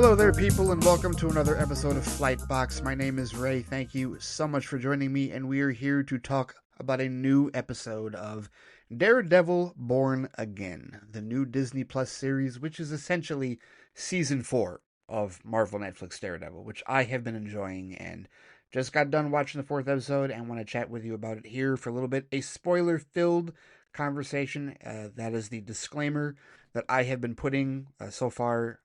Hello there, people, and welcome to another episode of Flight Box. My name is Ray. Thank you so much for joining me, and we are here to talk about a new episode of Daredevil Born Again, the new Disney Plus series, which is essentially Season 4 of Marvel Netflix Daredevil, which I have been enjoying and just got done watching the 4th episode and want to chat with you about it here for a little bit. A spoiler-filled conversation. That is the disclaimer that I have been putting so far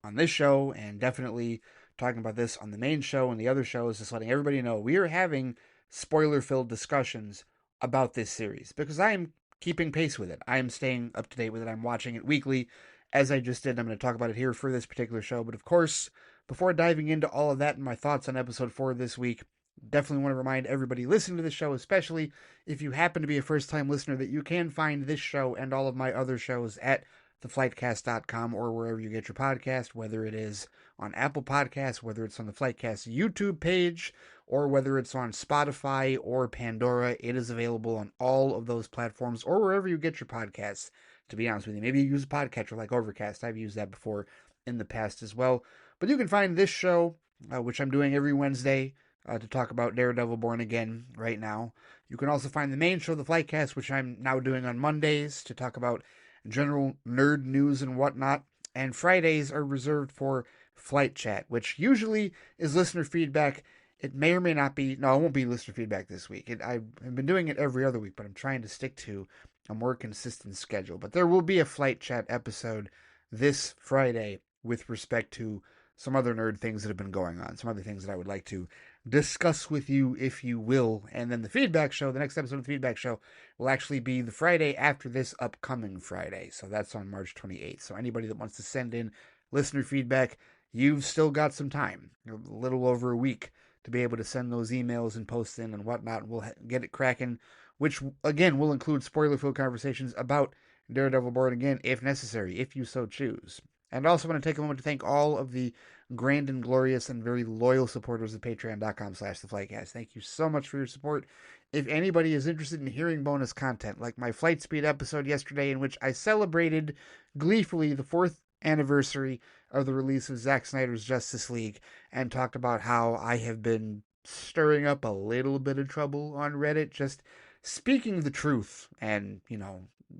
on this show, and definitely talking about this on the main show and the other shows, just letting everybody know we are having spoiler-filled discussions about this series, because I am keeping pace with it. I am staying up to date with it. I'm watching it weekly, as I just did. I'm going to talk about it here for this particular show, but of course, before diving into all of that and my thoughts on episode 4 this week, definitely want to remind everybody listening to the show, especially if you happen to be a first-time listener, that you can find this show and all of my other shows at theflightcast.com or wherever you get your podcast, whether it is on Apple Podcasts, whether it's on the Flightcast YouTube page, or whether it's on Spotify or Pandora. It is available on all of those platforms or wherever you get your podcasts, to be honest with you. Maybe you use a podcatcher like Overcast. I've used that before in the past as well. But you can find this show, which I'm doing every Wednesday, to talk about Daredevil Born Again right now. You can also find the main show, the Flightcast, which I'm now doing on Mondays to talk about general nerd news and whatnot. And Fridays are reserved for Flight Chat, which usually is listener feedback. It may or may not be. No, it won't be listener feedback this week. I've been doing it every other week, but I'm trying to stick to a more consistent schedule. But there will be a Flight Chat episode this Friday with respect to some other nerd things that have been going on, some other things that I would like to discuss with you, if you will. And then the feedback show, the next episode of the feedback show, will actually be the Friday after this upcoming Friday. So that's on March 28th. So anybody that wants to send in listener feedback, you've still got some time, a little over a week, to be able to send those emails and posts in and whatnot. We'll get it cracking, which, again, will include spoiler-filled conversations about Daredevil Born Again, if necessary, if you so choose. And I also want to take a moment to thank all of the grand and glorious and very loyal supporters of patreon.com/theflightcast. Thank you so much for your support. If anybody is interested in hearing bonus content, like my Flight Speed episode yesterday, in which I celebrated gleefully the 4th anniversary of the release of Zack Snyder's Justice League, and talked about how I have been stirring up a little bit of trouble on Reddit, just speaking the truth and,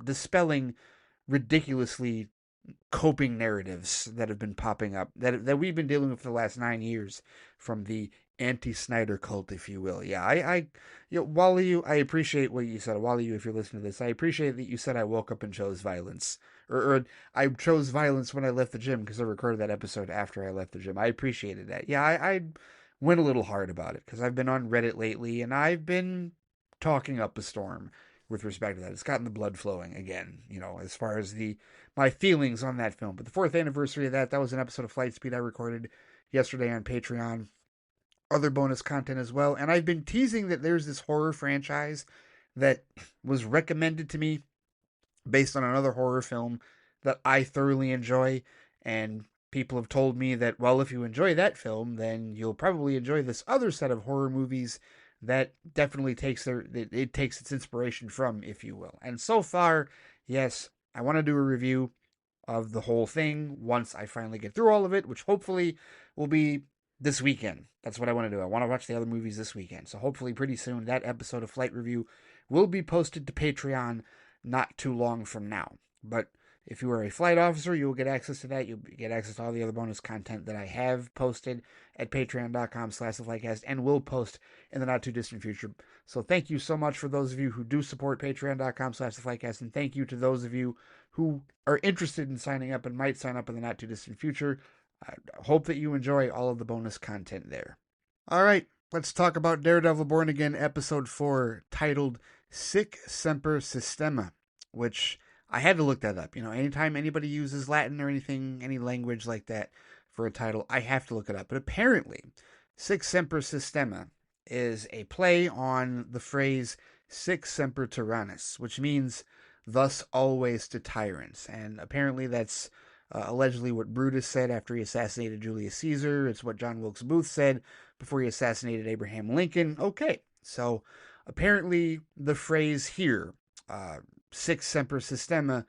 dispelling ridiculously coping narratives that have been popping up, that we've been dealing with for the last 9 years, from the anti-Snyder cult, if you will. Yeah, Wally, I appreciate what you said. Wally, if you're listening to this, I appreciate that you said I woke up and chose violence. Or I chose violence when I left the gym, because I recorded that episode after I left the gym. I appreciated that. Yeah, I went a little hard about it, because I've been on Reddit lately, and I've been talking up a storm with respect to that. It's gotten the blood flowing again, as far as my feelings on that film. But the 4th anniversary of that was an episode of Flight Speed I recorded yesterday on Patreon. Other bonus content as well. And I've been teasing that there's this horror franchise that was recommended to me based on another horror film that I thoroughly enjoy. And people have told me that, well, if you enjoy that film, then you'll probably enjoy this other set of horror movies that definitely takes its inspiration from, if you will. And so far, yes, I want to do a review of the whole thing once I finally get through all of it, which hopefully will be this weekend. That's what I want to do. I want to watch the other movies this weekend. So hopefully pretty soon that episode of Flight Review will be posted to Patreon not too long from now. But if you are a flight officer, you will get access to that. You'll get access to all the other bonus content that I have posted at patreon.com/theflightcast and will post in the not too distant future. So thank you so much for those of you who do support patreon.com/theflightcast, and thank you to those of you who are interested in signing up and might sign up in the not too distant future. I hope that you enjoy all of the bonus content there. All right, let's talk about Daredevil Born Again episode 4, titled Sic Semper Systema, which I had to look that up. Anytime anybody uses Latin or anything, any language like that for a title, I have to look it up. But apparently, Sic Semper Systema is a play on the phrase Sic Semper Tyrannis, which means thus always to tyrants. And apparently that's allegedly what Brutus said after he assassinated Julius Caesar. It's what John Wilkes Booth said before he assassinated Abraham Lincoln. Okay, so apparently the phrase here, Sic Semper Systema,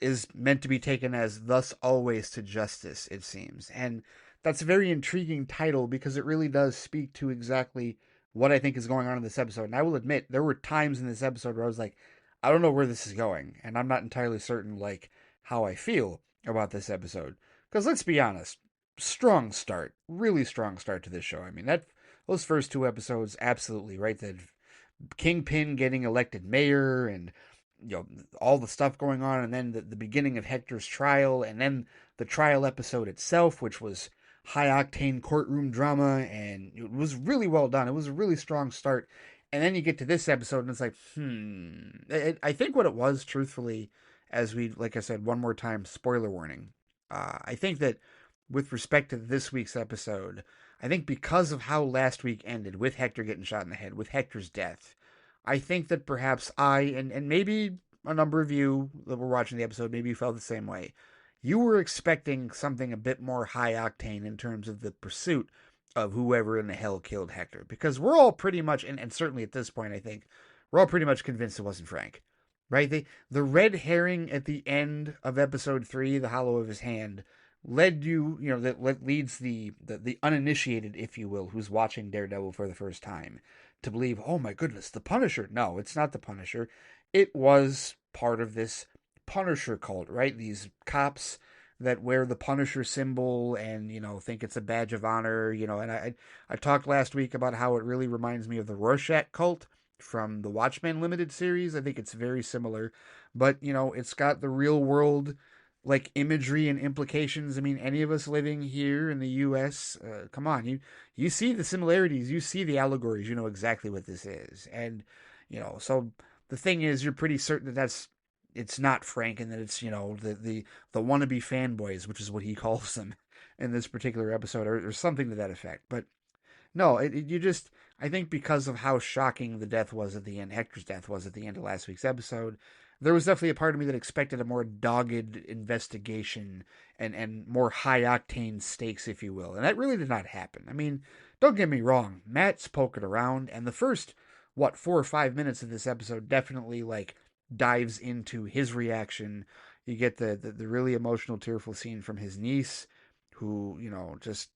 is meant to be taken as thus always to justice, it seems. And that's a very intriguing title because it really does speak to exactly what I think is going on in this episode. And I will admit, there were times in this episode where I was like, I don't know where this is going, and I'm not entirely certain, like, how I feel about this episode. Because let's be honest, strong start, really strong start to this show. I mean, those first two episodes, absolutely, right? That Kingpin getting elected mayor and all the stuff going on, and then the beginning of Hector's trial, and then the trial episode itself, which was high octane courtroom drama, and it was really well done. It was a really strong start. And then you get to this episode, and it's like, I think what it was, truthfully, as we, like I said, one more time, spoiler warning. I think that with respect to this week's episode, I think because of how last week ended, with Hector getting shot in the head, with Hector's death, I think that perhaps and maybe a number of you that were watching the episode, maybe you felt the same way. You were expecting something a bit more high octane in terms of the pursuit of whoever in the hell killed Hector. Because we're all pretty much, and certainly at this point, I think, we're all pretty much convinced it wasn't Frank. Right? The red herring at the end of episode 3, the hollow of his hand, led that leads the uninitiated, if you will, who's watching Daredevil for the first time, to believe, oh my goodness, the Punisher. No, it's not the Punisher. It was part of this Punisher cult, right? These cops that wear the Punisher symbol and, think it's a badge of honor, and I talked last week about how it really reminds me of the Rorschach cult from the Watchmen limited series. I think it's very similar, but, it's got the real world like imagery and implications. I mean, any of us living here in the U.S., come on, you see the similarities, you see the allegories, you know exactly what this is, and so the thing is, you're pretty certain that it's not Frank, and that it's the wannabe fanboys, which is what he calls them in this particular episode, or something to that effect. But no, you just, I think because of how shocking the death was at the end, Hector's death was at the end of last week's episode, there was definitely a part of me that expected a more dogged investigation and more high octane stakes, if you will. And that really did not happen. I mean, don't get me wrong, Matt's poking around, and the first, 4 or 5 minutes of this episode definitely like dives into his reaction. You get the really emotional, tearful scene from his niece, who, just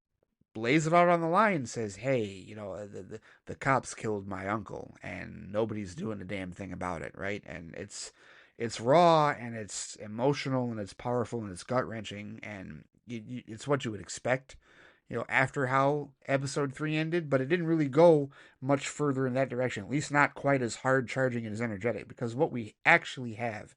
lays it out on the line, says, hey, the cops killed my uncle and nobody's doing a damn thing about it, right? And it's raw and it's emotional and it's powerful and it's gut wrenching, and it's what you would expect, after how episode 3 ended, but it didn't really go much further in that direction, at least not quite as hard charging and as energetic, because what we actually have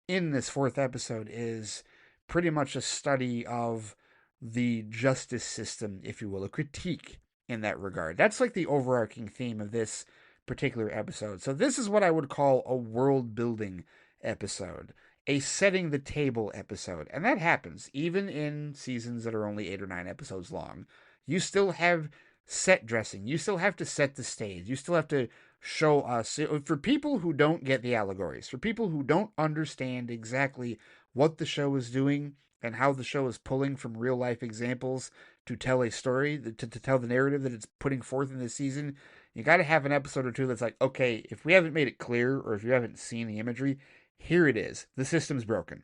in this 4th episode is pretty much a study of the justice system, if you will, a critique in that regard. That's like the overarching theme of this particular episode. So this is what I would call a world building episode, a setting the table episode. And that happens even in seasons that are only 8 or 9 episodes long. You still have set dressing. You still have to set the stage. You still have to show us, for people who don't get the allegories, for people who don't understand exactly what the show is doing and how the show is pulling from real life examples to tell a story, to tell the narrative that it's putting forth in this season, you got to have an episode or two that's like, okay, if we haven't made it clear, or if you haven't seen the imagery, here it is. The system's broken.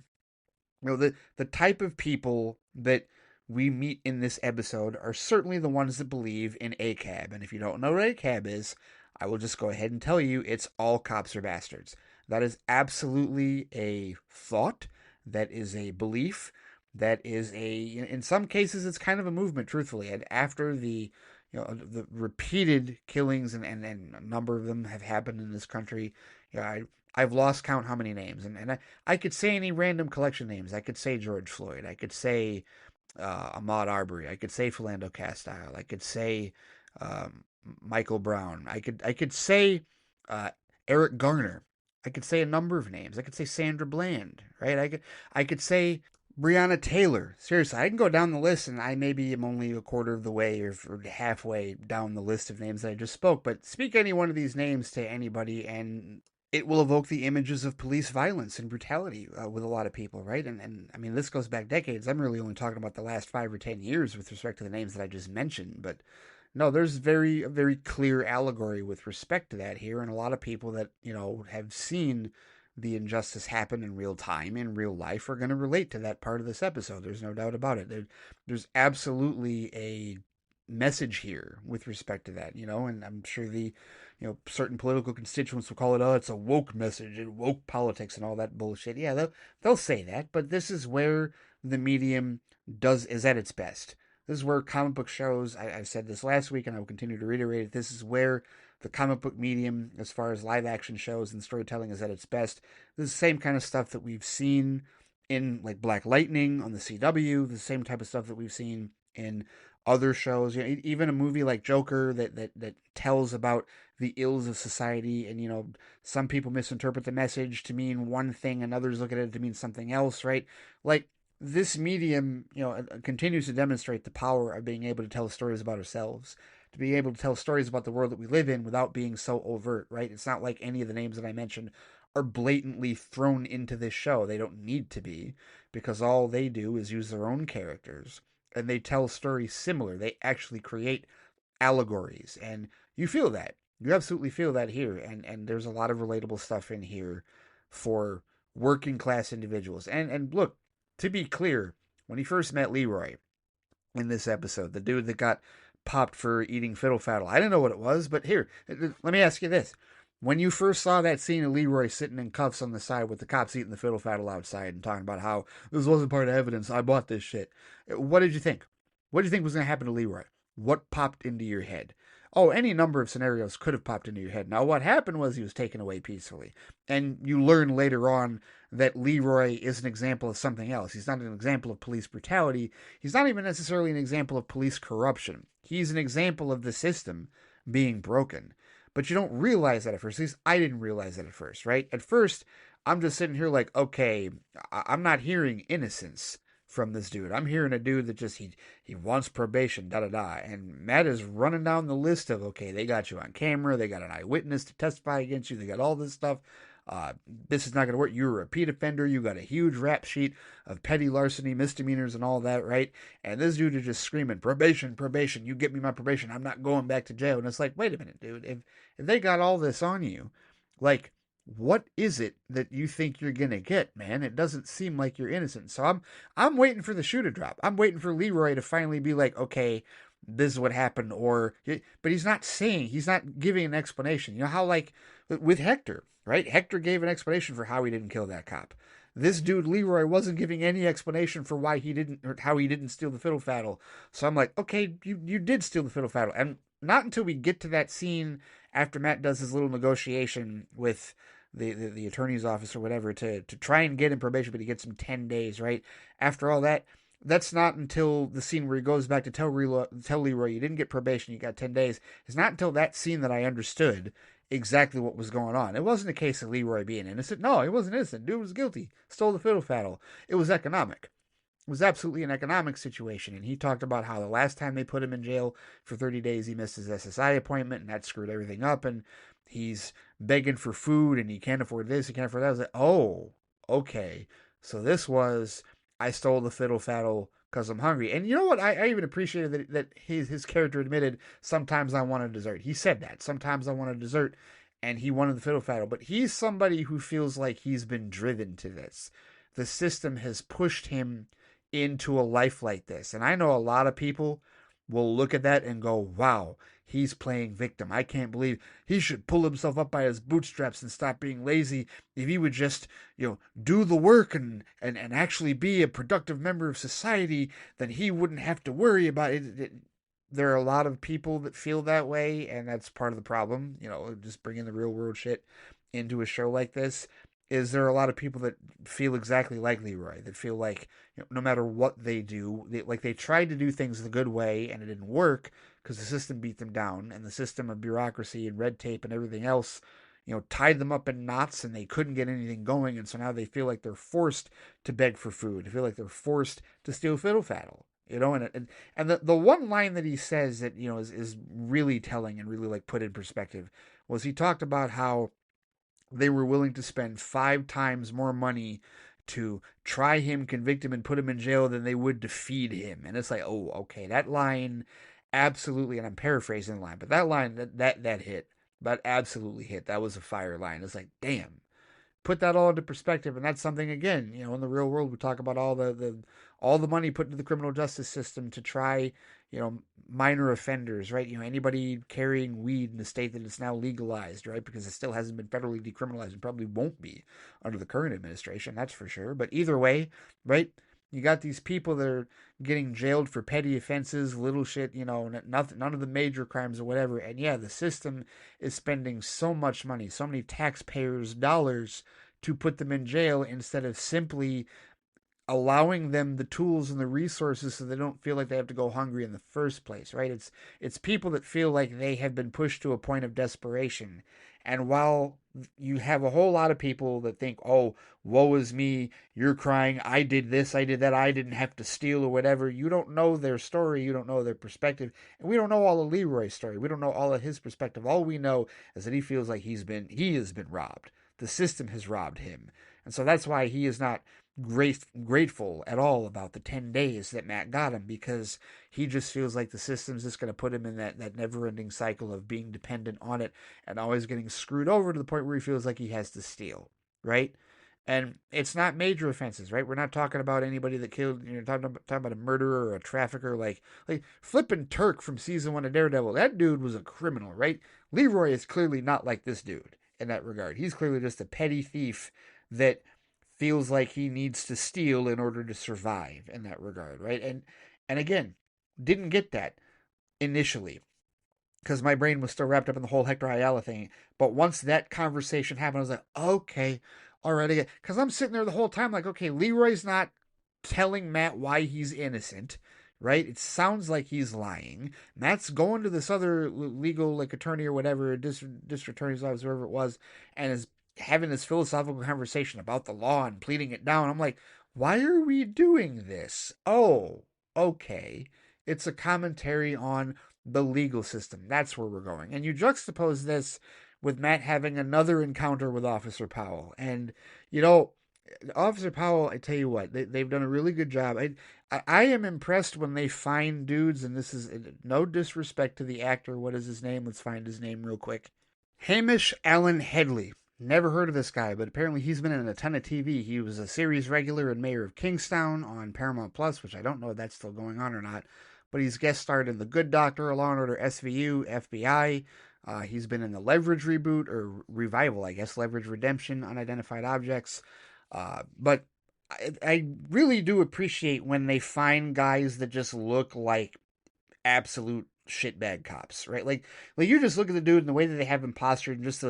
The type of people that we meet in this episode are certainly the ones that believe in ACAB. And if you don't know what ACAB is, I will just go ahead and tell you, it's all cops are bastards. That is absolutely a thought. That is a belief. That is in some cases, it's kind of a movement, truthfully. And after the repeated killings, and a number of them have happened in this country, I've lost count how many names. And I could say any random collection names. I could say George Floyd. I could say Ahmaud Arbery. I could say Philando Castile. I could say Michael Brown. I could say Eric Garner. I could say a number of names. I could say Sandra Bland, right? I could say Breonna Taylor. Seriously, I can go down the list, and I maybe am only a quarter of the way or halfway down the list of names that I just spoke. But speak any one of these names to anybody, and it will evoke the images of police violence and brutality with a lot of people, right? And I mean, this goes back decades. I'm really only talking about the last 5 or 10 years with respect to the names that I just mentioned, but no, there's a very clear allegory with respect to that here, and a lot of people that have seen the injustice happen in real time, in real life, are going to relate to that part of this episode. There's no doubt about it. There's absolutely a message here with respect to that, and I'm sure certain political constituents will call it, oh, it's a woke message and woke politics and all that bullshit. Yeah, they'll say that, but this is where the medium is at its best. This is where comic book shows, I've said this last week and I will continue to reiterate it, this is where the comic book medium, as far as live action shows and storytelling, is at its best. This is the same kind of stuff that we've seen in like Black Lightning on the CW, the same type of stuff that we've seen in other shows. Even a movie like Joker that tells about the ills of society, and some people misinterpret the message to mean one thing and others look at it to mean something else, right? Like, this medium, continues to demonstrate the power of being able to tell stories about ourselves, to be able to tell stories about the world that we live in without being so overt, right? It's not like any of the names that I mentioned are blatantly thrown into this show. They don't need to be, because all they do is use their own characters and they tell stories similar. They actually create allegories, and you feel that. You absolutely feel that here, and there's a lot of relatable stuff in here for working class individuals. And look, to be clear, when he first met Leroy in this episode, the dude that got popped for eating fiddle faddle, I didn't know what it was, but here, let me ask you this. When you first saw that scene of Leroy sitting in cuffs on the side with the cops eating the fiddle faddle outside and talking about how this wasn't part of evidence, I bought this shit, what did you think? What did you think was going to happen to Leroy? What popped into your head? Oh, any number of scenarios could have popped into your head. Now, what happened was he was taken away peacefully. And you learn later on that Leroy is an example of something else. He's not an example of police brutality. He's not even necessarily an example of police corruption. He's an example of the system being broken. But you don't realize that at first. At least I didn't realize that at first, right? At first, I'm just sitting here like, okay, I'm not hearing innocence from this dude. I'm hearing a dude that just, he wants probation, da-da-da. And Matt is running down the list of, okay, they got you on camera, they got an eyewitness to testify against you, they got all this stuff. This is not going to work. You're a repeat offender. You got a huge rap sheet of petty larceny, misdemeanors, and all that, right? And this dude is just screaming, probation, probation. You get me my probation. I'm not going back to jail. And it's like, wait a minute, dude. If they got all this on you, like, what is it that you think you're gonna get, man? It doesn't seem like you're innocent. So I'm waiting for the shoe to drop. I'm waiting for Leroy to finally be like, okay, this is what happened, but he's not giving an explanation. You know how, like, with Hector, right? Hector gave an explanation for how he didn't kill that cop. This dude Leroy wasn't giving any explanation for why he didn't, or how he didn't steal the fiddle faddle. So I'm like, okay, you did steal the fiddle faddle, and not until we get to that scene after Matt does his little negotiation with the attorney's office or whatever to try and get him probation, but he gets him 10 days, right? After all that, that's not until the scene where he goes back to tell Leroy, you didn't get probation, you got 10 days. It's not until that scene that I understood exactly what was going on. It wasn't a case of Leroy being innocent. No, he wasn't innocent. Dude was guilty. Stole the fiddle faddle. It was economic. It was absolutely an economic situation. And he talked about how the last time they put him in jail for 30 days, he missed his SSI appointment, and that screwed everything up. And he's begging for food, and he can't afford this, he can't afford that. I was like, oh, okay. So this was, I stole the fiddle faddle because I'm hungry. And you know what? I even appreciated that his character admitted, sometimes I want a dessert. He said that. Sometimes I want a dessert. And he wanted the fiddle faddle. But he's somebody who feels like he's been driven to this. The system has pushed him into a life like this. And I know a lot of people will look at that and go, wow, he's playing victim. I can't believe he should pull himself up by his bootstraps and stop being lazy. If he would just, do the work and actually be a productive member of society, then he wouldn't have to worry about it. There are a lot of people that feel that way, and that's part of the problem. Just bringing the real world shit into a show like this. Is there are a lot of people that feel exactly like Leroy, that feel like, no matter what they do, they tried to do things the good way and it didn't work because the system beat them down, and the system of bureaucracy and red tape and everything else, tied them up in knots, and they couldn't get anything going. And so now they feel like they're forced to beg for food. They feel like they're forced to steal fiddle faddle. And the one line that he says that, is really telling and really, like, put in perspective was he talked about how they were willing to spend 5 times more money to try him, convict him, and put him in jail than they would to feed him. And it's like, oh, okay, that line absolutely, and I'm paraphrasing the line, but that line, that hit, that absolutely hit. That was a fire line. It's like, damn, put that all into perspective. And that's something, again, in the real world, we talk about all the money put into the criminal justice system to try, minor offenders, right? Anybody carrying weed in the state that it's now legalized, right? Because it still hasn't been federally decriminalized and probably won't be under the current administration, that's for sure. But either way, right? You got these people that are getting jailed for petty offenses, little shit, nothing, none of the major crimes or whatever. And yeah, the system is spending so much money, so many taxpayers' dollars to put them in jail instead of simply allowing them the tools and the resources so they don't feel like they have to go hungry in the first place, right? It's people that feel like they have been pushed to a point of desperation. And while you have a whole lot of people that think, oh, woe is me, you're crying, I did this, I did that, I didn't have to steal or whatever, you don't know their story, you don't know their perspective, and we don't know all of Leroy's story, we don't know all of his perspective. All we know is that he feels like he has been robbed. The system has robbed him. And so that's why he is not grateful at all about the 10 days that Matt got him, because he just feels like the system's just going to put him in that never-ending cycle of being dependent on it and always getting screwed over to the point where he feels like he has to steal, right? And it's not major offenses, right? We're not talking about anybody that killed, talking about a murderer or a trafficker, like flipping Turk from season 1 of Daredevil. That dude was a criminal, right? Leroy is clearly not like this dude in that regard. He's clearly just a petty thief that feels like he needs to steal in order to survive in that regard, right? And again, didn't get that initially because my brain was still wrapped up in the whole Hector Ayala thing. But once that conversation happened, I was like, okay, all right, again. Because I'm sitting there the whole time like, okay, Leroy's not telling Matt why he's innocent, right? It sounds like he's lying. Matt's going to this other legal attorney or whatever, district attorney's office, whoever it was, and is having this philosophical conversation about the law and pleading it down. I'm like, why are we doing this? Oh, okay. It's a commentary on the legal system. That's where we're going. And you juxtapose this with Matt having another encounter with Officer Powell. And, Officer Powell, I tell you what, they've done a really good job. I am impressed when they find dudes, and this is no disrespect to the actor. What is his name? Let's find his name real quick. Hamish Allen Headley. Never heard of this guy, but apparently he's been in a ton of TV. He was a series regular in Mayor of Kingstown on Paramount Plus, which I don't know if that's still going on or not. But he's guest starred in The Good Doctor, Law and Order SVU, FBI. He's been in the Leverage reboot, or revival, I guess, Leverage Redemption, Unidentified Objects. But I really do appreciate when they find guys that just look like absolute shitbag cops, right? Like you just look at the dude and the way that they have him postured, and just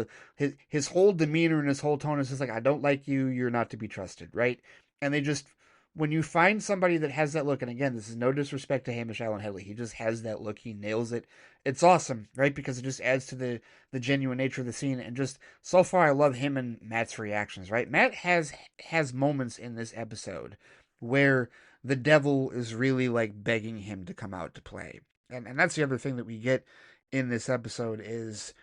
his whole demeanor and his whole tone is just like, I don't like you, you're not to be trusted, right? And they just, when you find somebody that has that look, and again, this is no disrespect to Hamish Allen Headley, he just has that look, he nails it. It's awesome, right? Because it just adds to the genuine nature of the scene. And just so far, I love him and Matt's reactions, right? Matt has moments in this episode where the devil is really begging him to come out to play. And that's the other thing that we get in this episode is,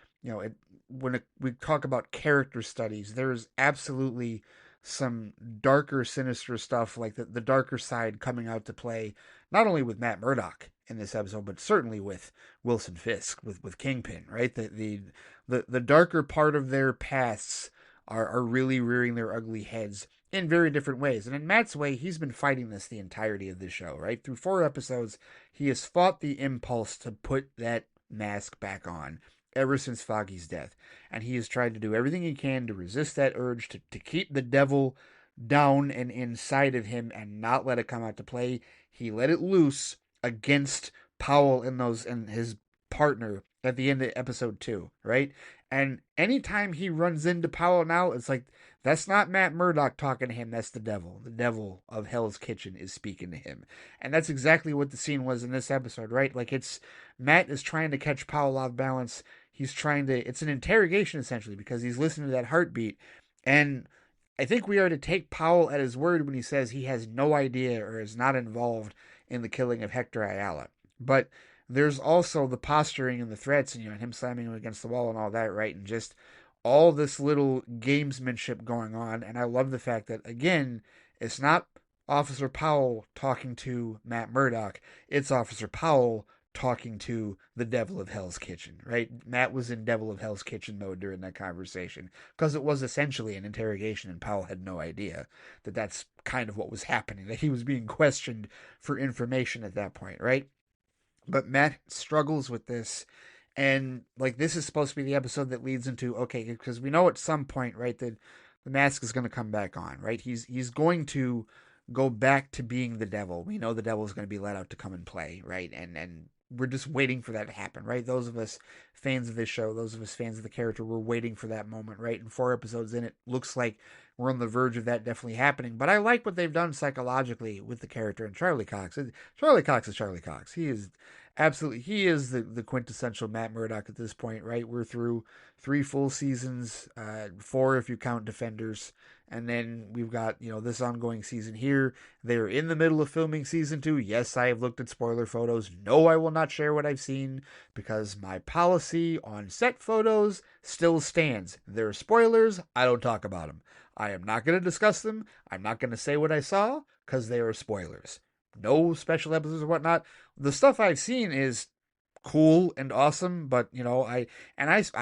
when we talk about character studies, there's absolutely some darker, sinister stuff, like the darker side coming out to play, not only with Matt Murdock in this episode, but certainly with Wilson Fisk, with Kingpin, right? The darker part of their pasts are really rearing their ugly heads in very different ways. And in Matt's way, he's been fighting this the entirety of this show, right? Through 4 episodes, he has fought the impulse to put that mask back on ever since Foggy's death. And he has tried to do everything he can to resist that urge, to keep the devil down and inside of him and not let it come out to play. He let it loose against Powell and his partner at the end of episode 2, right? And anytime he runs into Powell now, it's like, that's not Matt Murdock talking to him, that's the devil. The devil of Hell's Kitchen is speaking to him. And that's exactly what the scene was in this episode, right? Matt is trying to catch Powell off balance. It's an interrogation essentially, because he's listening to that heartbeat. And I think we are to take Powell at his word when he says he has no idea or is not involved in the killing of Hector Ayala. But there's also the posturing and the threats and him slamming him against the wall and all that, right? And just all this little gamesmanship going on. And I love the fact that, again, it's not Officer Powell talking to Matt Murdock. It's Officer Powell talking to the Devil of Hell's Kitchen, right? Matt was in Devil of Hell's Kitchen mode during that conversation because it was essentially an interrogation, and Powell had no idea that that's kind of what was happening, that he was being questioned for information at that point, right? But Matt struggles with this. And like this is supposed to be the episode that leads into okay, because we know at some point, right, that the mask is going to come back on, right? He's going to go back to being the devil. We know the devil is going to be let out to come and play, right? And we're just waiting for that to happen, right? Those of us fans of this show, those of us fans of the character, we're waiting for that moment, right? And 4 episodes in, it looks like we're on the verge of that definitely happening. But I like what they've done psychologically with the character and Charlie Cox. Charlie Cox is Charlie Cox. He is absolutely, he is the quintessential Matt Murdock at this point, right? We're through 3 full seasons, 4 if you count Defenders, and then we've got, this ongoing season here. They're in the middle of filming season 2. Yes, I have looked at spoiler photos. No, I will not share what I've seen because my policy on set photos still stands. There are spoilers. I don't talk about them. I am not going to discuss them. I'm not going to say what I saw because they are spoilers. No special episodes or whatnot. The stuff I've seen is cool and awesome, but I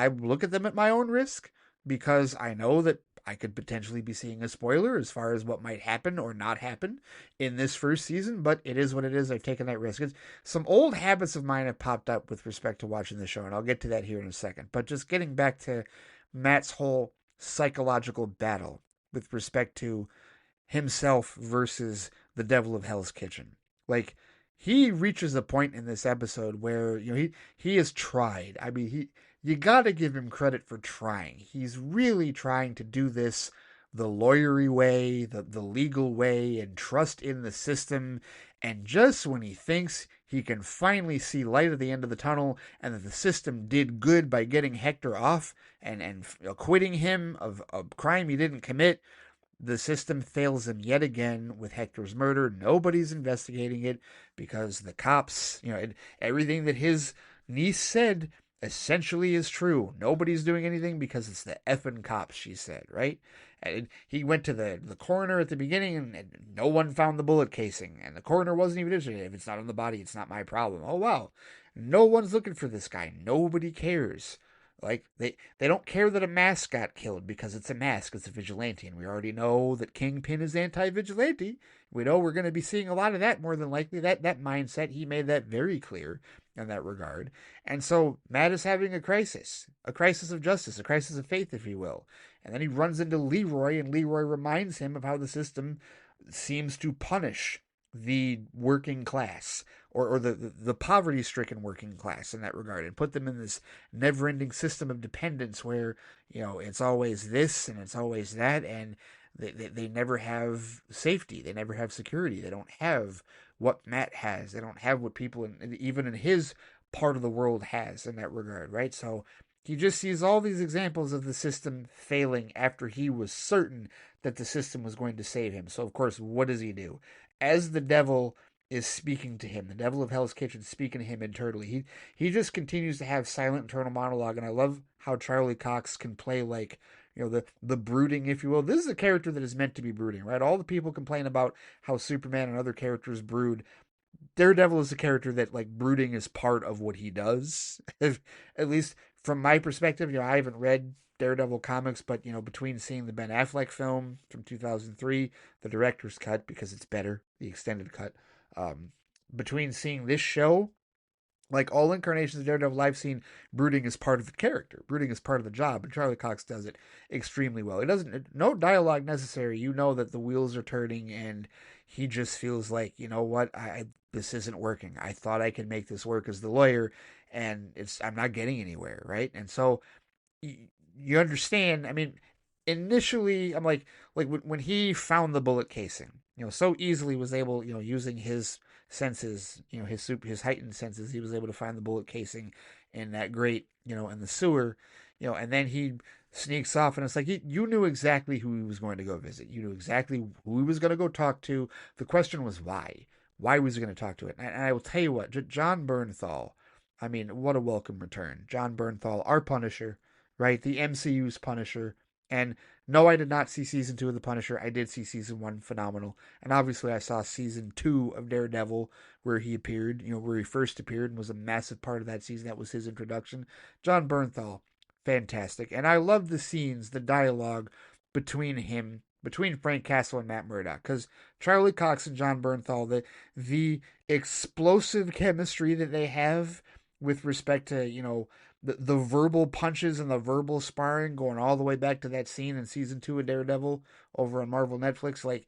look at them at my own risk because I know that I could potentially be seeing a spoiler as far as what might happen or not happen in this first season, but it is what it is. I've taken that risk. Some old habits of mine have popped up with respect to watching the show, and I'll get to that here in a second. But just getting back to Matt's whole psychological battle with respect to himself versus the Devil of Hell's Kitchen. Like, he reaches a point in this episode where he has tried. I mean, you got to give him credit for trying. He's really trying to do this the lawyery way, the legal way, and trust in the system. And just when he thinks he can finally see light at the end of the tunnel and that the system did good by getting Hector off and acquitting him of a crime he didn't commit, the system fails him yet again with Hector's murder. Nobody's investigating it because the cops, everything that his niece said essentially is true. Nobody's doing anything because it's the effing cops, she said, right? And he went to the coroner at the beginning and no one found the bullet casing. And the coroner wasn't even interested. If it's not on the body, it's not my problem. Oh, wow. No one's looking for this guy. Nobody cares. Like, they don't care that a mask got killed because it's a mask. It's a vigilante. And we already know that Kingpin is anti-vigilante. We know we're going to be seeing a lot of that more than likely. That mindset, he made that very clear in that regard. And so Matt is having a crisis of justice, a crisis of faith, if you will. And then he runs into Leroy, and Leroy reminds him of how the system seems to punish the working class or the poverty-stricken working class in that regard, and put them in this never-ending system of dependence where, it's always this and it's always that, and they never have safety. They never have security. They don't have what Matt has. They don't have what people even in his part of the world has in that regard, right? So he just sees all these examples of the system failing after he was certain that the system was going to save him. So, of course, what does he do? As the devil is speaking to him, the devil of Hell's Kitchen speaking to him internally, he just continues to have silent internal monologue, and I love how Charlie Cox can play like, the brooding, if you will. This is a character that is meant to be brooding, right? All the people complain about how Superman and other characters brood. Daredevil is a character that, like, brooding is part of what he does. At least from my perspective, I haven't read Daredevil comics, but, between seeing the Ben Affleck film from 2003, the director's cut, because it's better, the extended cut, between seeing this show, like all incarnations of Daredevil I've seen, brooding is part of the character. Brooding is part of the job, and Charlie Cox does it extremely well. No dialogue necessary. You know that the wheels are turning, and he just feels like, what, this isn't working. I thought I could make this work as the lawyer, and I'm not getting anywhere, right? And so you understand. I mean, initially, I'm like when he found the bullet casing, so easily was able, using his senses, his heightened senses, he was able to find the bullet casing in that grate, in the sewer, and then he sneaks off, and it's like you knew exactly who he was going to go visit. You knew exactly who he was going to go talk to. The question was why. Why was he going to talk to it? And I will tell you what, John Bernthal, I mean, what a welcome return. John Bernthal, our Punisher, right? The MCU's Punisher. And No, I did not see season 2 of The Punisher. I did see season 1, phenomenal. And obviously I saw season 2 of Daredevil, where he appeared, where he first appeared and was a massive part of that season. That was his introduction. John Bernthal, fantastic. And I love the scenes, the dialogue between Frank Castle and Matt Murdock. Because Charlie Cox and John Bernthal, the explosive chemistry that they have with respect to, the verbal punches and the verbal sparring going all the way back to that scene in season 2 of Daredevil over on Marvel Netflix. Like,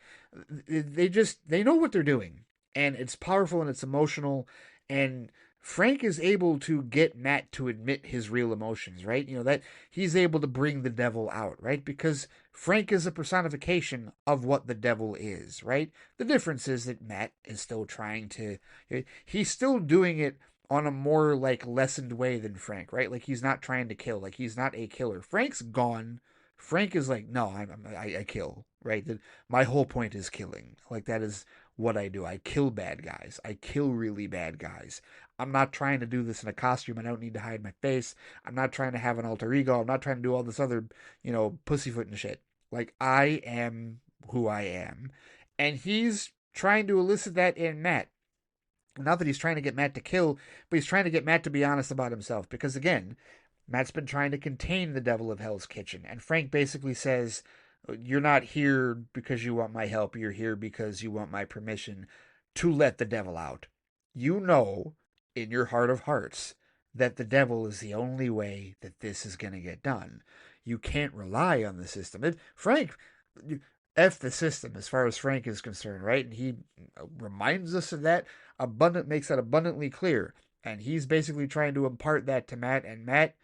they know what they're doing, and it's powerful and it's emotional. And Frank is able to get Matt to admit his real emotions, right? That he's able to bring the devil out, right? Because Frank is a personification of what the devil is, right? The difference is that Matt is still trying to, he's still doing it on a more like lessened way than Frank, right? Like, he's not trying to kill, like he's not a killer. Frank's gone. Frank is like, no, I kill, right? My whole point is killing. Like, that is what I do. I kill bad guys. I kill really bad guys. I'm not trying to do this in a costume. I don't need to hide my face. I'm not trying to have an alter ego. I'm not trying to do all this other, pussyfoot and shit. Like, I am who I am. And he's trying to elicit that in Matt. Not that he's trying to get Matt to kill, but he's trying to get Matt to be honest about himself. Because again, Matt's been trying to contain the devil of Hell's Kitchen. And Frank basically says, you're not here because you want my help. You're here because you want my permission to let the devil out. You know, in your heart of hearts, that the devil is the only way that this is going to get done. You can't rely on the system. Frank, F the system as far as Frank is concerned, right? And he reminds us of that, makes that abundantly clear. And he's basically trying to impart that to Matt. And Matt,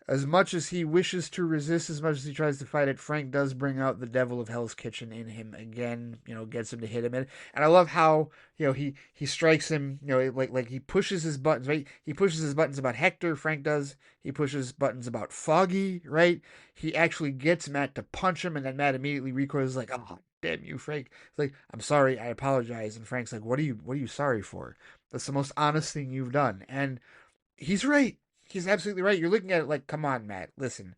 as much as he wishes to resist, as much as he tries to fight it, Frank does bring out the devil of Hell's Kitchen in him again, gets him to hit him. And I love how, he strikes him, like he pushes his buttons, right? He pushes his buttons about Hector, Frank does. He pushes buttons about Foggy, right? He actually gets Matt to punch him, and then Matt immediately recoils, like, oh, damn you, Frank. It's like, I'm sorry, I apologize. And Frank's like, what are you sorry for? That's the most honest thing you've done. And he's right. He's absolutely right. You're looking at it like, come on, Matt, listen.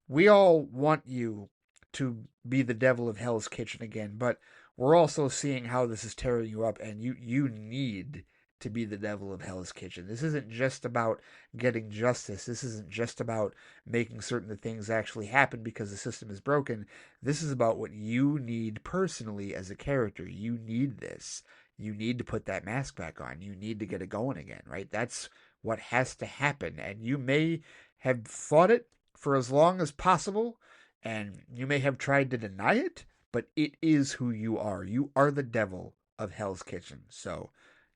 We all want you to be the devil of Hell's Kitchen again, but we're also seeing how this is tearing you up, and you need to be the devil of Hell's Kitchen. This isn't just about getting justice. This isn't just about making certain that things actually happen because the system is broken. This is about what you need personally as a character. You need this. You need to put that mask back on. You need to get it going again, right? That's what has to happen. And you may have fought it for as long as possible, and you may have tried to deny it, but it is who you are. You are the devil of Hell's Kitchen. So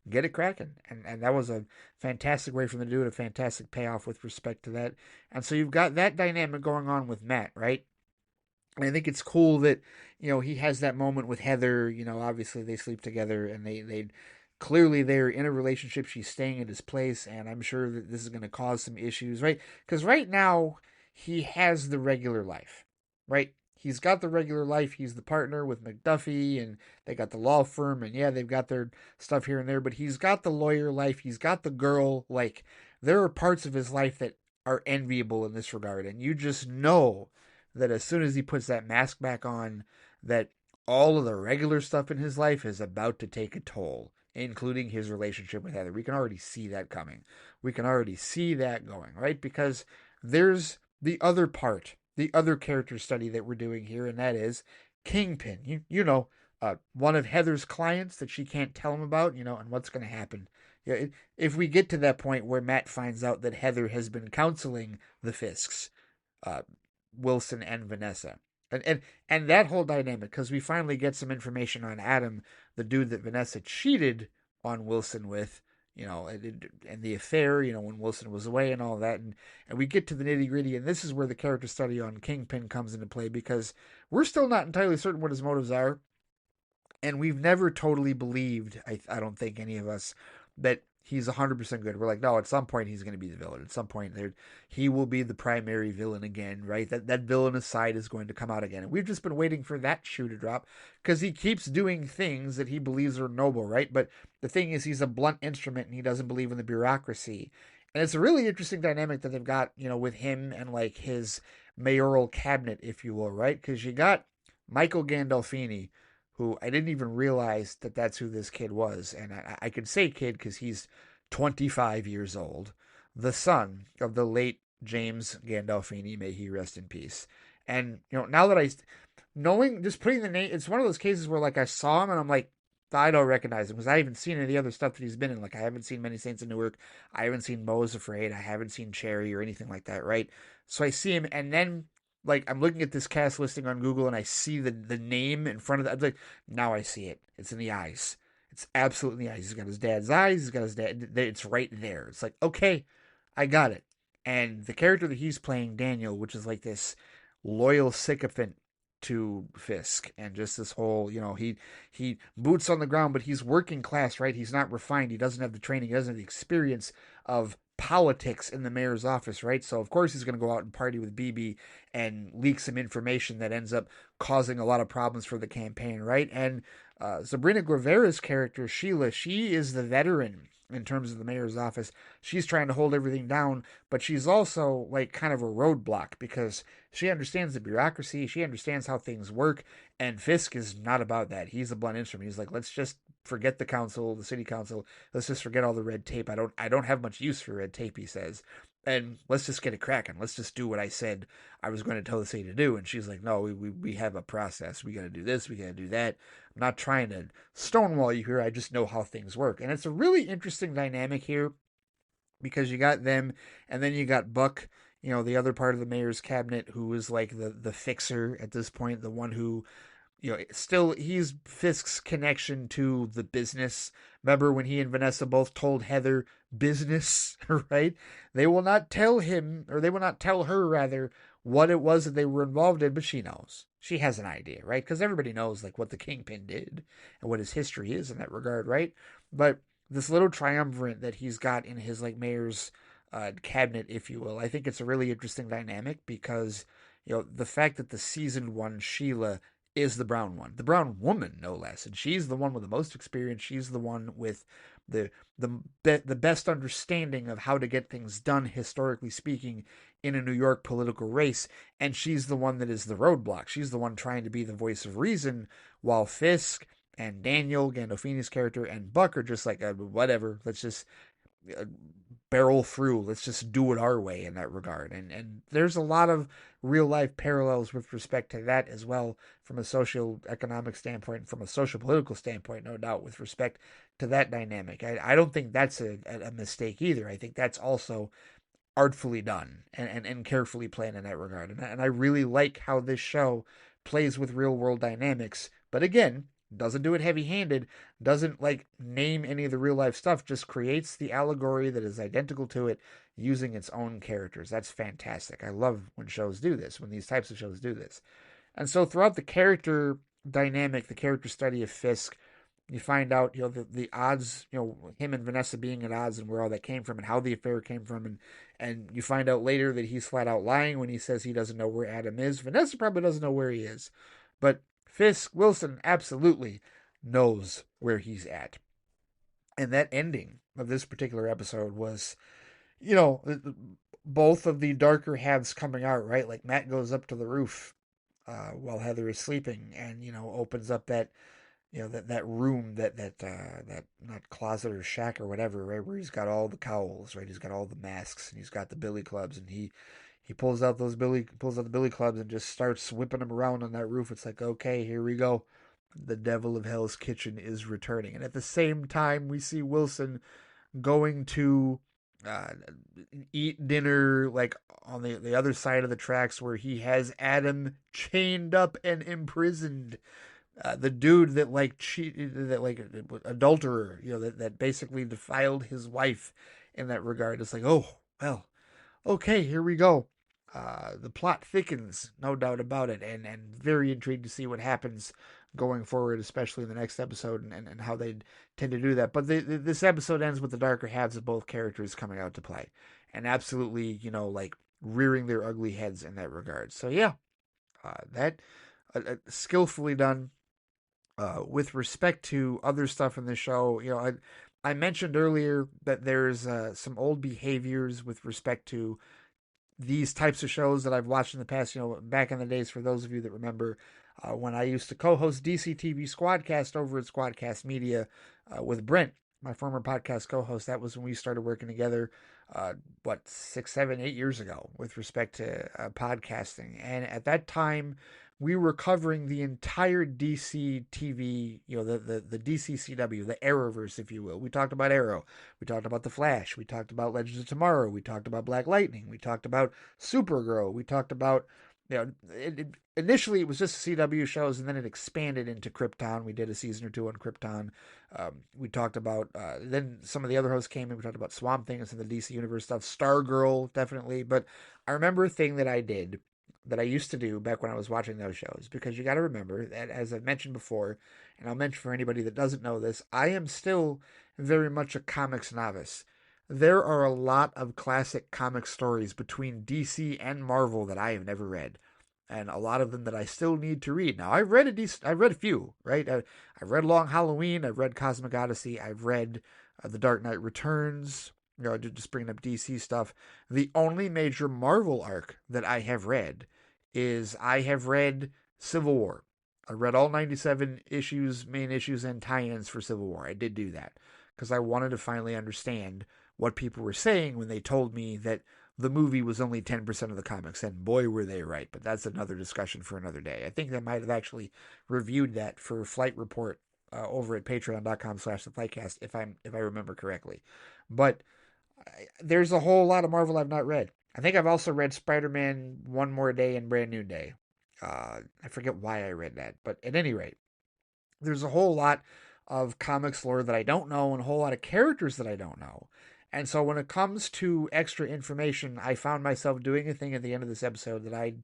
get it cracking. And that was a fantastic way for them to do it, a fantastic payoff with respect to that. And so you've got that dynamic going on with Matt, right? And I think it's cool that, he has that moment with Heather. Obviously they sleep together, and they clearly they're in a relationship. She's staying at his place, and I'm sure that this is going to cause some issues, right? Because right now he has the regular life, right? He's got the regular life. He's the partner with McDuffie, and they got the law firm, and yeah, they've got their stuff here and there, but he's got the lawyer life. He's got the girl. Like, there are parts of his life that are enviable in this regard, and you just know that as soon as he puts that mask back on, that all of the regular stuff in his life is about to take a toll, including his relationship with Heather. We can already see that coming. We can already see that going, right? Because there's the other part, the other character study that we're doing here, and that is Kingpin. One of Heather's clients that she can't tell him about, and what's going to happen. Yeah, if we get to that point where Matt finds out that Heather has been counseling the Fisks, Wilson and Vanessa. And that whole dynamic, because we finally get some information on Adam, the dude that Vanessa cheated on Wilson with, and the affair, when Wilson was away and all that. And we get to the nitty gritty, and this is where the character study on Kingpin comes into play, because we're still not entirely certain what his motives are. And we've never totally believed, I don't think any of us, that he's 100% good. We're like, no, at some point he's going to be the villain. At some point he will be the primary villain again, right? That villainous side is going to come out again. And we've just been waiting for that shoe to drop, because he keeps doing things that he believes are noble, right? But the thing is, he's a blunt instrument, and he doesn't believe in the bureaucracy. And it's a really interesting dynamic that they've got, with him and like his mayoral cabinet, if you will, right? Because you got Michael Gandolfini, who I didn't even realize that that's who this kid was. And I could say kid because he's 25 years old, the son of the late James Gandolfini, may he rest in peace. And, now that knowing, just putting the name, it's one of those cases where like I saw him and I'm like, I don't recognize him because I haven't seen any of the other stuff that he's been in. Like I haven't seen Many Saints of Newark, I haven't seen Mo is Afraid, I haven't seen Cherry or anything like that, right? So I see him, and then like I'm looking at this cast listing on Google, and I see the name in front of the. I'm like, now I see it. It's in the eyes. It's absolutely in the eyes. He's got his dad's eyes. He's got his dad. It's right there. It's like, okay, I got it. And the character that he's playing, Daniel, which is like this loyal sycophant to Fisk, and just this whole, he boots on the ground, but he's working class, right? He's not refined. He doesn't have the training. He doesn't have the experience of politics in the mayor's office, right? So of course he's going to go out and party with BB and leak some information that ends up causing a lot of problems for the campaign, right? And Sabrina Guevara's character Sheila, she is the veteran in terms of the mayor's office. She's trying to hold everything down, but she's also like kind of a roadblock because she understands the bureaucracy, she understands how things work, and Fisk is not about that. He's a blunt instrument. He's like, let's just forget the council, the city council. Let's just forget all the red tape. I don't have much use for red tape, he says. And let's just get it cracking. Let's just do what I said I was going to tell the city to do. And she's like, no, we have a process. We got to do this. We got to do that. I'm not trying to stonewall you here. I just know how things work. And it's a really interesting dynamic here because you got them, and then you got Buck, the other part of the mayor's cabinet, who is like the fixer at this point, the one who, still he's Fisk's connection to the business. Remember when he and Vanessa both told Heather business, right? They will not tell him, or they will not tell her rather, what it was that they were involved in, but she knows. She has an idea, right? Because everybody knows like what the Kingpin did and what his history is in that regard, right? But this little triumvirate that he's got in his like mayor's cabinet, if you will, I think it's a really interesting dynamic because the fact that the seasoned one Sheila is the brown one, the brown woman, no less, and she's the one with the most experience. She's the one with the the best understanding of how to get things done, historically speaking, in a New York political race, and she's the one that is the roadblock. She's the one trying to be the voice of reason, while Fisk and Daniel Gandolfini's character and Buck are just like whatever. Let's just uh, barrel through. Let's just do it our way in that regard. And there's a lot of real life parallels with respect to that as well, from a social economic standpoint, from a social political standpoint, no doubt, with respect to that dynamic. I don't think that's a mistake either. I think that's also artfully done and carefully planned in that regard. And I really like how this show plays with real world dynamics. But again, doesn't do it heavy handed, doesn't like name any of the real life stuff, just creates the allegory that is identical to it using its own characters. That's fantastic. I love when shows do this, when these types of shows do this. And so throughout the character dynamic, the character study of Fisk, you find out, the odds, him and Vanessa being at odds and where all that came from and how the affair came from. And you find out later that he's flat out lying when he says he doesn't know where Adam is. Vanessa probably doesn't know where he is. But Fisk Wilson absolutely knows where he's at. And that ending of this particular episode was, you know, both of the darker halves coming out, right? Like Matt goes up to the roof while Heather is sleeping and, opens up that that room, that not closet or shack or whatever, right, where he's got all the cowls, right, he's got all the masks and he's got the billy clubs, and he pulls out the billy clubs and just starts whipping them around on that roof. It's like, okay, here we go, the devil of Hell's Kitchen is returning. And at the same time we see Wilson going to uh, eat dinner like on the other side of the tracks where he has Adam chained up and imprisoned, the dude that like cheated, that like adulterer, that basically defiled his wife in that regard. It's like, oh, well, okay, here we go. The plot thickens, no doubt about it, and very intrigued to see what happens going forward, especially in the next episode, and how they tend to do that. But this episode ends with the darker halves of both characters coming out to play, and absolutely, like rearing their ugly heads in that regard. So yeah, that skillfully done. With respect to other stuff in the show, I mentioned earlier that there's some old behaviors with respect to these types of shows that I've watched in the past. Back in the days, for those of you that remember, when I used to co-host DCTV Squadcast over at Squadcast Media with Brent, my former podcast co-host. That was when we started working together. What, 6, 7, 8 years ago, with respect to podcasting, and at that time. We were covering the entire DC TV, the DC CW, the Arrowverse, if you will. We talked about Arrow. We talked about The Flash. We talked about Legends of Tomorrow. We talked about Black Lightning. We talked about Supergirl. We talked about, initially it was just CW shows, and then it expanded into Krypton. We did a season or two on Krypton. We talked about, then some of the other hosts came in. We talked about Swamp Thing and some of the DC Universe stuff. Stargirl, definitely. But I remember a thing that I did that I used to do back when I was watching those shows, because you got to remember that, as I've mentioned before, and I'll mention for anybody that doesn't know this, I am still very much a comics novice. There are a lot of classic comic stories between DC and Marvel that I have never read, and a lot of them that I still need to read. Now, I've read a few, right? I've read Long Halloween, I've read Cosmic Odyssey, I've read The Dark Knight Returns, just bringing up DC stuff. The only major Marvel arc that I have read is I have read Civil War. I read all 97 issues, main issues, and tie-ins for Civil War. I did do that because I wanted to finally understand what people were saying when they told me that the movie was only 10% of the comics, and boy, were they right. But that's another discussion for another day. I think I might have actually reviewed that for Flight Report over at patreon.com/theflightcast, if I remember correctly. But there's a whole lot of Marvel I've not read. I think I've also read Spider-Man One More Day and Brand New Day. I forget why I read that, but at any rate, there's a whole lot of comics lore that I don't know and a whole lot of characters that I don't know. And so when it comes to extra information, I found myself doing a thing at the end of this episode that I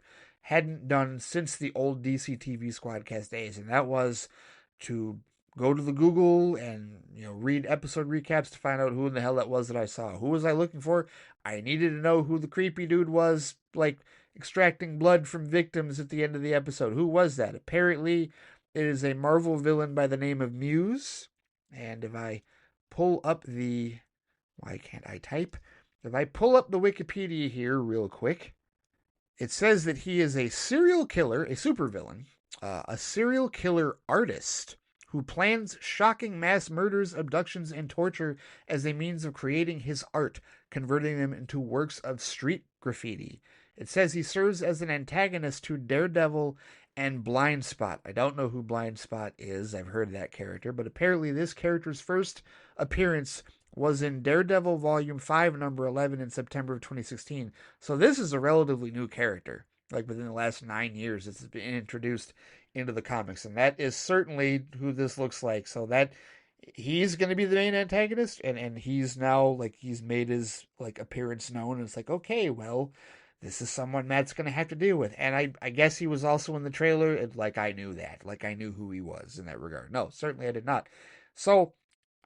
hadn't done since the old DC TV Squadcast days, and that was to go to the Google and read episode recaps to find out who in the hell that was that I saw. Who was I looking for? I needed to know who the creepy dude was, like extracting blood from victims at the end of the episode. Who was that? Apparently, it is a Marvel villain by the name of Muse. And if I pull up the... Why can't I type? If I pull up the Wikipedia here real quick, it says that he is a serial killer, a supervillain, a serial killer artist who plans shocking mass murders, abductions, and torture as a means of creating his art, converting them into works of street graffiti. It says he serves as an antagonist to Daredevil and Blind Spot. I don't know who Blind Spot is. I've heard that character, but apparently this character's first appearance was in Daredevil Volume 5, number 11 in September of 2016. So this is a relatively new character. Like within the last 9 years, it's been introduced into the comics. And that is certainly who this looks like. So that he's going to be the main antagonist. And he's now, like, he's made his, like, appearance known. And it's like, okay, well, this is someone Matt's going to have to deal with. And I guess he was also in the trailer. And, like, I knew that. Like, I knew who he was in that regard. No, certainly I did not. So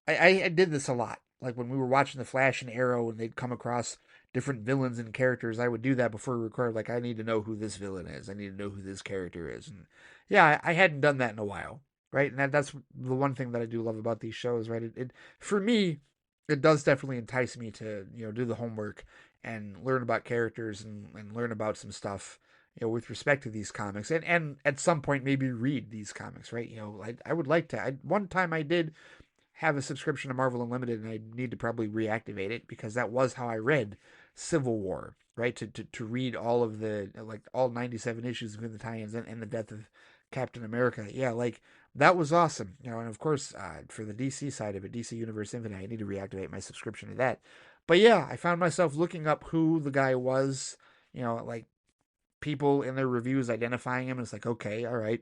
I did this a lot. Like when we were watching The Flash and Arrow and they'd come across different villains and characters, I would do that before we recorded. Like, I need to know who this villain is. I need to know who this character is. And yeah, I hadn't done that in a while, right? And that's the one thing that I do love about these shows, right? It for me, it does definitely entice me to, do the homework and learn about characters and learn about some stuff, with respect to these comics. And at some point, maybe read these comics, right? I would like to. One time I did have a subscription to Marvel Unlimited, and I need to probably reactivate it because that was how I read Civil War, right? To read all of the, like, all 97 issues of the tie-ins and the death of Captain America. Yeah, like, that was awesome. And of course, for the DC side of it, DC Universe Infinite, I need to reactivate my subscription to that. But yeah, I found myself looking up who the guy was, like, people in their reviews identifying him, and it's like, okay, all right,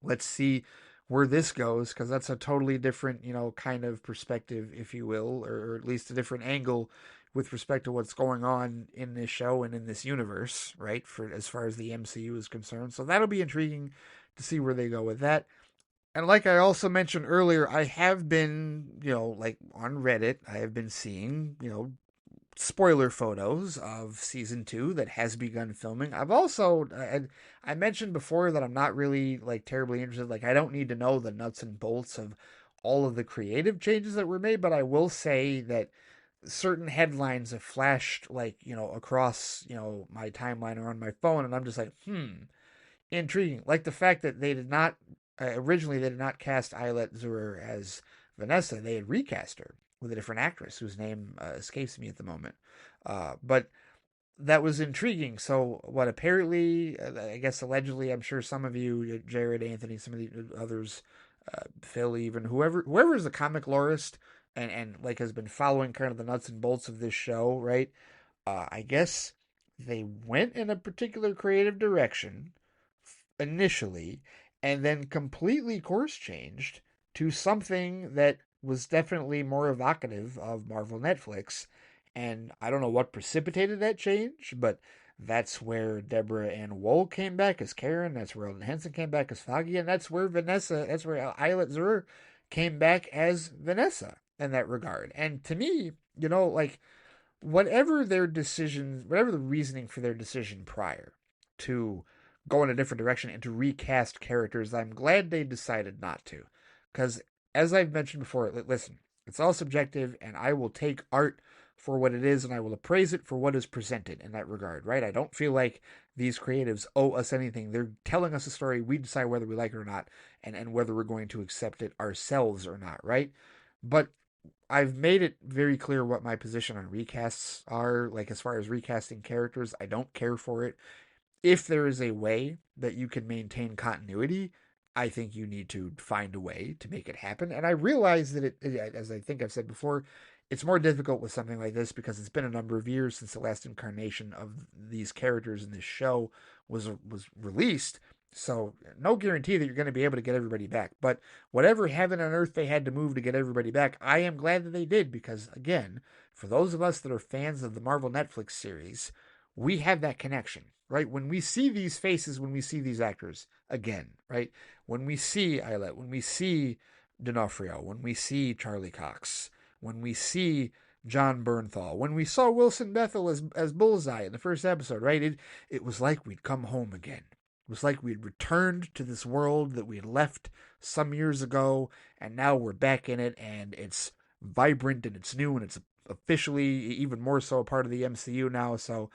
let's see where this goes, because that's a totally different, kind of perspective, if you will, or at least a different angle with respect to what's going on in this show and in this universe, right? For as far as the MCU is concerned. So that'll be intriguing to see where they go with that. And like I also mentioned earlier, I have been, like on Reddit, I have been seeing, spoiler photos of season 2 that has begun filming. I've also, I mentioned before that I'm not really like terribly interested. Like, I don't need to know the nuts and bolts of all of the creative changes that were made, but I will say that certain headlines have flashed like, across, my timeline or on my phone, and I'm just like, intriguing. Like the fact that they did not originally they did not cast Eilert Zurer as Vanessa. They had recast her with a different actress whose name escapes me at the moment. But that was intriguing. So what? Apparently, I guess allegedly, I'm sure some of you, Jared, Anthony, some of the others, Phil, even whoever is a comic lorist and like has been following kind of the nuts and bolts of this show, right? I guess they went in a particular creative direction initially, and then completely course changed to something that was definitely more evocative of Marvel Netflix. And I don't know what precipitated that change, but that's where Deborah Ann Woll came back as Karen. That's where Ellen Henson came back as Foggy, and that's where Eilert Zurer came back as Vanessa in that regard. And to me, like whatever the reasoning for their decision prior to go in a different direction and to recast characters, I'm glad they decided not to. Because, as I've mentioned before, listen, it's all subjective, and I will take art for what it is, and I will appraise it for what is presented in that regard, right? I don't feel like these creatives owe us anything. They're telling us a story. We decide whether we like it or not, and whether we're going to accept it ourselves or not, right? But I've made it very clear what my position on recasts are. Like, as far as recasting characters, I don't care for it. If there is a way that you can maintain continuity, I think you need to find a way to make it happen. And I realize that as I think I've said before, it's more difficult with something like this because it's been a number of years since the last incarnation of these characters in this show was released. So no guarantee that you're going to be able to get everybody back. But whatever heaven and earth they had to move to get everybody back, I am glad that they did because, again, for those of us that are fans of the Marvel Netflix series, we have that connection, right? When we see these faces, when we see these actors again, right? When we see Eilert, when we see D'Onofrio, when we see Charlie Cox, when we see John Bernthal, when we saw Wilson Bethel as Bullseye in the first episode, right? It was like we'd come home again. It was like we'd returned to this world that we had left some years ago, and now we're back in it, and it's vibrant and it's new, and it's officially even more so a part of the MCU now. So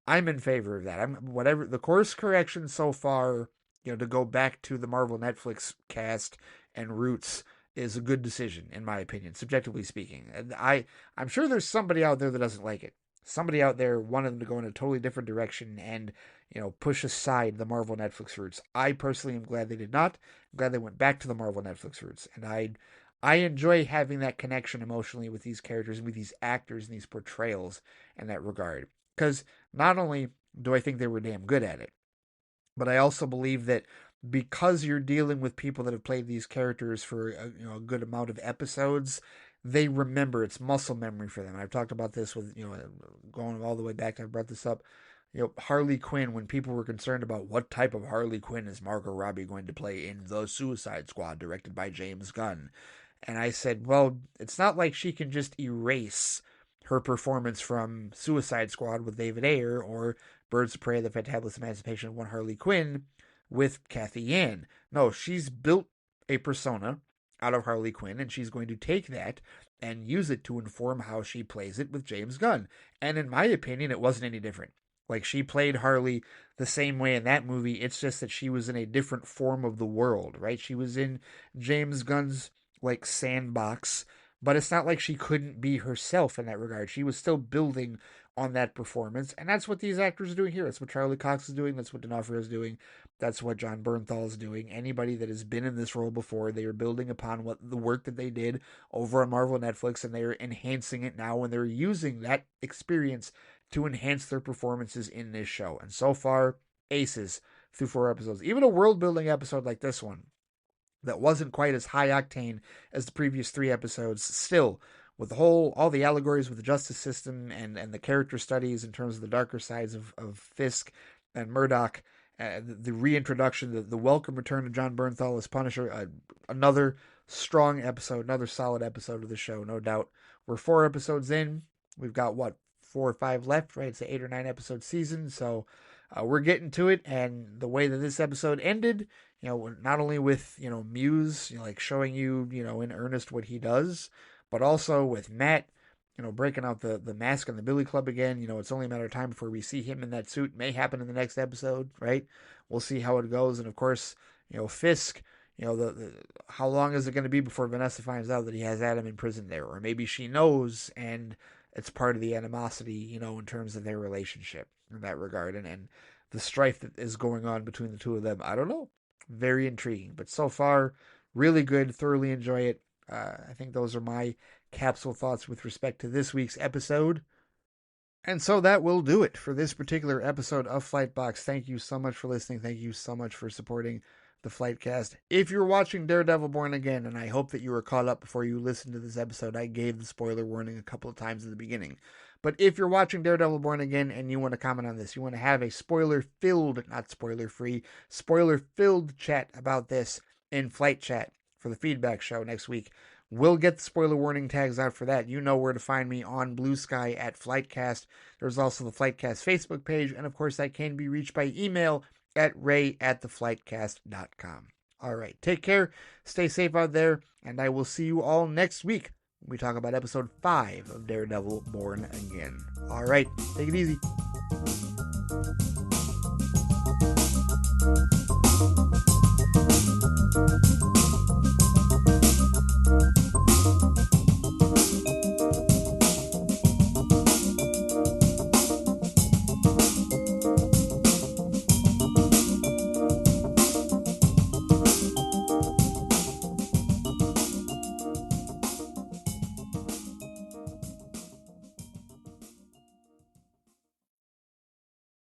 I'm in favor of that. Whatever the course correction so far, to go back to the Marvel Netflix cast and roots is a good decision in my opinion, subjectively speaking. And I'm sure there's somebody out there that doesn't like it. Somebody out there wanted them to go in a totally different direction and push aside the Marvel Netflix roots. I personally am glad they did not. I'm glad they went back to the Marvel Netflix roots, and I enjoy having that connection emotionally with these characters and with these actors and these portrayals in that regard. Because not only do I think they were damn good at it, but I also believe that because you're dealing with people that have played these characters for a good amount of episodes, they remember. It's muscle memory for them. I've talked about this with going all the way back. I brought this up. Harley Quinn, when people were concerned about what type of Harley Quinn is Margot Robbie going to play in The Suicide Squad, directed by James Gunn. And I said, well, it's not like she can just erase her performance from Suicide Squad with David Ayer or Birds of Prey, The Fantabulous Emancipation of One Harley Quinn with Kathy Yan. No, she's built a persona out of Harley Quinn, and she's going to take that and use it to inform how she plays it with James Gunn. And in my opinion, it wasn't any different. Like, she played Harley the same way in that movie. It's just that she was in a different form of the world, right? She was in James Gunn's, sandbox, but it's not like she couldn't be herself in that regard. She was still building on that performance, and that's what these actors are doing here. That's what Charlie Cox is doing. That's what D'Onofrio is doing. That's what John Bernthal is doing. Anybody that has been in this role before, they are building upon the work that they did over on Marvel Netflix, and they are enhancing it now, and they're using that experience to enhance their performances in this show. And so far, aces through 4 episodes. Even a world-building episode like this one, that wasn't quite as high octane as the previous 3 episodes, still, with all the allegories with the justice system and the character studies in terms of the darker sides of Fisk and Murdoch, the reintroduction, the welcome return of John Bernthal as Punisher, another strong episode, another solid episode of the show, no doubt. We're 4 episodes in. We've got, 4 or 5 left, right? It's an 8 or 9 episode season, so we're getting to it, and the way that this episode ended, not only with, Muse, like showing you, in earnest what he does, but also with Matt, breaking out the mask and the Billy Club again. It's only a matter of time before we see him in that suit. May happen in the next episode, right? We'll see how it goes. And of course, Fisk, how long is it going to be before Vanessa finds out that he has Adam in prison there? Or maybe she knows and it's part of the animosity, in terms of their relationship in that regard. And the strife that is going on between the two of them. I don't know. Very intriguing. But so far, really good. Thoroughly enjoy it. I think those are my capsule thoughts with respect to this week's episode. And so that will do it for this particular episode of Flightbox. Thank you so much for listening. Thank you so much for supporting the Flightcast. If you're watching Daredevil Born Again, and I hope that you were caught up before you listened to this episode, I gave the spoiler warning a couple of times at the beginning. But if you're watching Daredevil Born Again and you want to comment on this, you want to have a spoiler-filled, not spoiler-free, spoiler-filled chat about this in Flight Chat for the feedback show next week, we'll get the spoiler warning tags out for that. You know where to find me on BLUESKY at Flightcast. There's also the Flightcast Facebook page, and of course that can be reached by email at ray@theflightcast.com. All right, take care, stay safe out there, and I will see you all next week when we talk about episode 5 of Daredevil Born Again. All right, take it easy.